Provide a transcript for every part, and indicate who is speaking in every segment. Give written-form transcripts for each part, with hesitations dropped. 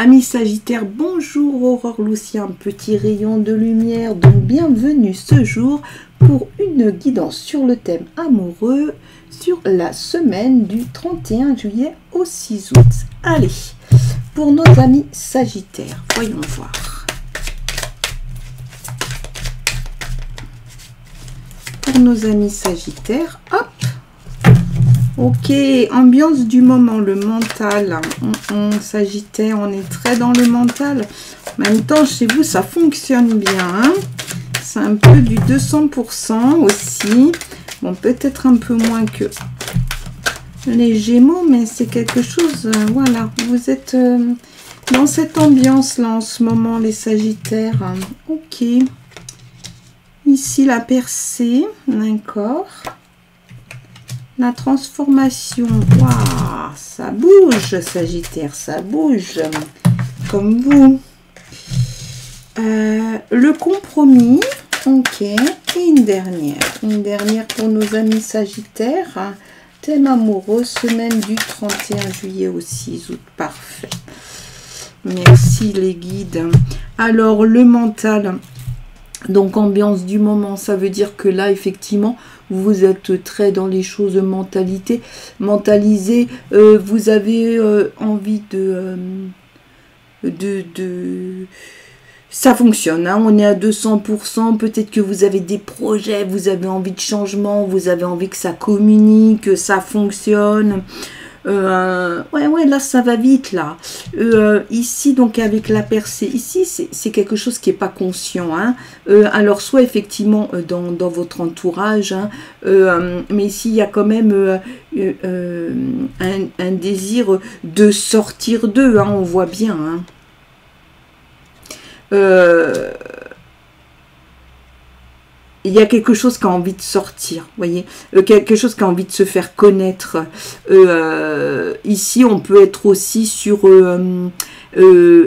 Speaker 1: Amis Sagittaires, bonjour Aurore Lucien, petit rayon de lumière, donc bienvenue ce jour pour une guidance sur le thème amoureux sur la semaine du 31 juillet au 6 août. Allez, pour nos amis Sagittaires, voyons voir. Pour nos amis Sagittaires, hop. Ok, ambiance du moment, le mental. Sagittaire, on est très dans le mental. En même temps, chez vous, ça fonctionne bien. Hein, c'est un peu du 200% aussi. Bon, peut-être un peu moins que les Gémeaux, mais c'est quelque chose... voilà, vous êtes dans cette ambiance-là en ce moment, les Sagittaires. Ok. Ici, la percée, d'accord. La transformation, waouh, ça bouge, Sagittaire, ça bouge, comme vous. Le compromis, ok, et une dernière pour nos amis Sagittaires. Thème amoureux, semaine du 31 juillet au 6 août, parfait. Merci les guides. Alors, le mental, donc ambiance du moment, ça veut dire que là, effectivement, vous êtes très dans les choses mentalisées, vous avez envie ça fonctionne, hein, on est à 200%, peut-être que vous avez des projets, vous avez envie de changement, vous avez envie que ça communique, que ça fonctionne. Ouais, là ça va vite là. Ici donc avec la percée, ici c'est quelque chose qui est pas conscient. Hein. Alors soit effectivement dans votre entourage, hein, mais ici il y a quand même un désir de sortir d'eux. Hein, on voit bien. Hein. Il y a quelque chose qui a envie de sortir, voyez, quelque chose qui a envie de se faire connaître. Ici, on peut être aussi sur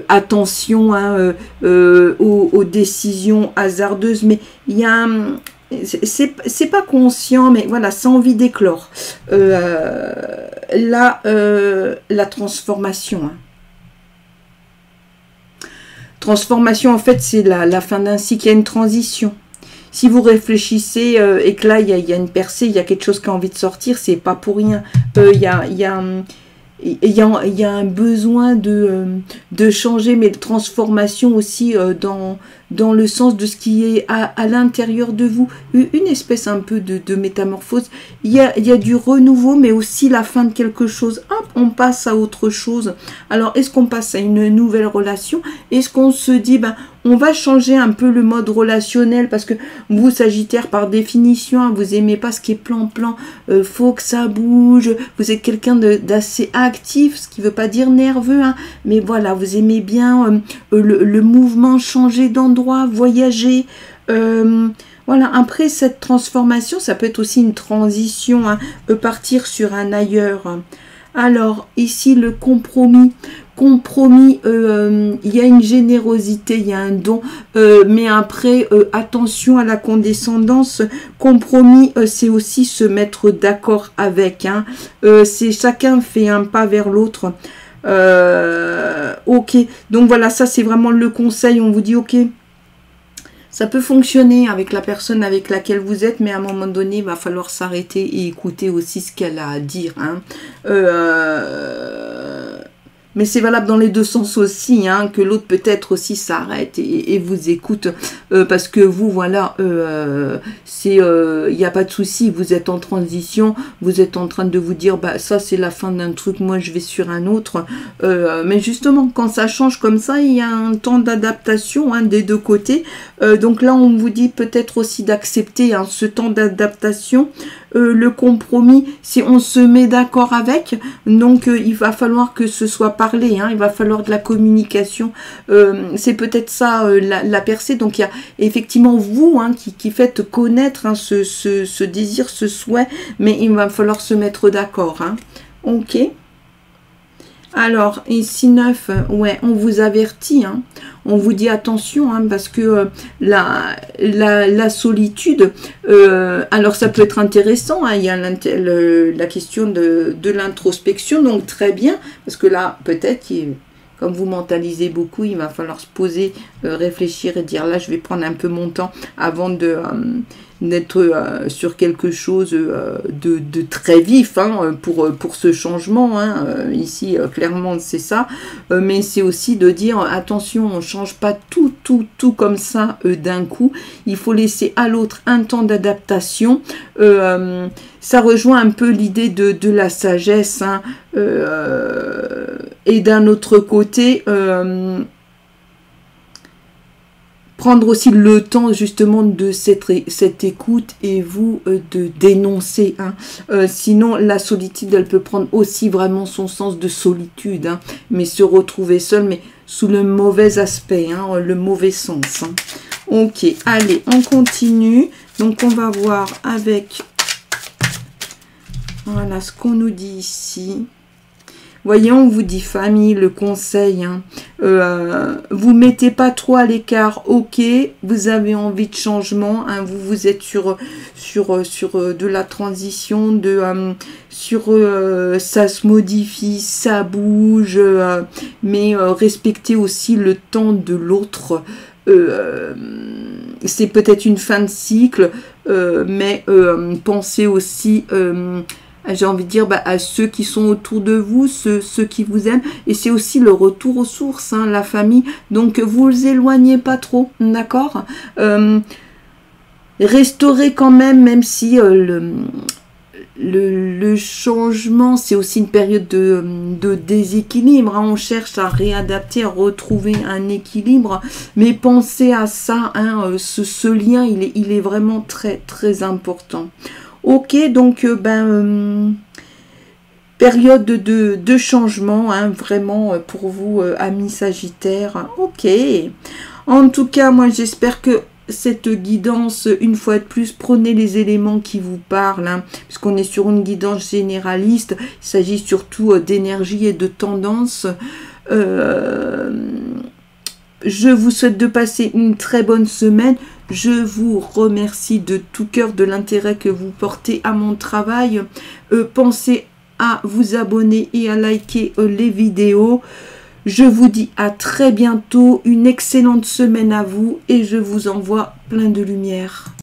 Speaker 1: attention hein, aux décisions hasardeuses, mais il y a c'est pas conscient, mais voilà, c'est envie d'éclore. Là, la transformation. Hein. Transformation, en fait, c'est la fin d'un cycle, il y a une transition. Si vous réfléchissez et que là, il y a une percée, il y a quelque chose qui a envie de sortir, c'est pas pour rien. Il y a un besoin de changer, mais de transformation aussi dans le sens de ce qui est à l'intérieur de vous. Une espèce un peu de métamorphose. Il y a du renouveau, mais aussi la fin de quelque chose. Hop, on passe à autre chose. Alors, est-ce qu'on passe à une nouvelle relation? Est-ce qu'on se dit, ben, on va changer un peu le mode relationnel parce que vous, Sagittaire, par définition, hein, vous aimez pas ce qui est plan-plan. Faut que ça bouge. Vous êtes quelqu'un d'assez actif, ce qui veut pas dire nerveux, hein, mais voilà, vous aimez bien le mouvement, changer d'endroit, voyager. Voilà, après cette transformation, ça peut être aussi une transition, hein, partir sur un ailleurs. Alors, ici, le compromis. Compromis, il y a une générosité, il y a un don, mais après, attention à la condescendance. Compromis, c'est aussi se mettre d'accord avec. Hein. C'est chacun fait un pas vers l'autre. Ok, donc voilà, ça c'est vraiment le conseil. On vous dit, ok, ça peut fonctionner avec la personne avec laquelle vous êtes, mais à un moment donné, il va falloir s'arrêter et écouter aussi ce qu'elle a à dire. Hein. Mais c'est valable dans les deux sens aussi, hein, que l'autre peut-être aussi s'arrête et vous écoute, parce que vous, voilà, il n'y a pas de souci, vous êtes en transition, vous êtes en train de vous dire, bah ça c'est la fin d'un truc, moi je vais sur un autre, mais justement, quand ça change comme ça, il y a un temps d'adaptation hein, des deux côtés, donc là on vous dit peut-être aussi d'accepter hein, ce temps d'adaptation. Le compromis, si on se met d'accord avec, donc il va falloir que ce soit parlé, hein, il va falloir de la communication, c'est peut-être ça la percée, donc il y a effectivement vous hein, qui faites connaître hein, ce désir, ce souhait, mais il va falloir se mettre d'accord, hein. Ok. Alors, ici 9, ouais, on vous avertit, hein, on vous dit attention, hein, parce que la solitude, alors ça peut être intéressant, hein, il y a la question de l'introspection, donc très bien, parce que là, peut-être, comme vous mentalisez beaucoup, il va falloir se poser, réfléchir et dire là je vais prendre un peu mon temps avant de d'être sur quelque chose de très vif pour ce changement. Ici, clairement, c'est ça. Mais c'est aussi de dire, attention, on ne change pas tout comme ça d'un coup. Il faut laisser à l'autre un temps d'adaptation. Ça rejoint un peu l'idée de la sagesse. Et d'un autre côté... prendre aussi le temps justement de cette écoute et vous de dénoncer. Sinon, la solitude, elle peut prendre aussi vraiment son sens de solitude, mais se retrouver seul, mais sous le mauvais aspect, le mauvais sens. Ok, allez, on continue. Donc, on va voir avec voilà ce qu'on nous dit ici. Voyez, on vous dit famille, le conseil, vous mettez pas trop à l'écart, ok, vous avez envie de changement, vous êtes sur de la transition, ça se modifie, ça bouge, mais respectez aussi le temps de l'autre. C'est peut-être une fin de cycle, mais pensez aussi... j'ai envie de dire à ceux qui sont autour de vous, ceux qui vous aiment. Et c'est aussi le retour aux sources, la famille. Donc, vous éloignez pas trop, d'accord? Restaurez quand même si le changement, c'est aussi une période de déséquilibre. On cherche à réadapter, à retrouver un équilibre. Mais pensez à ça, ce lien, il est vraiment très, très important. Ok, donc période de changement, vraiment pour vous, amis Sagittaires. Ok. En tout cas, moi j'espère que cette guidance, une fois de plus, prenez les éléments qui vous parlent, puisqu'on est sur une guidance généraliste. Il s'agit surtout d'énergie et de tendance. Je vous souhaite de passer une très bonne semaine. Je vous remercie de tout cœur de l'intérêt que vous portez à mon travail. Pensez à vous abonner et à liker les vidéos. Je vous dis à très bientôt. Une excellente semaine à vous et je vous envoie plein de lumière.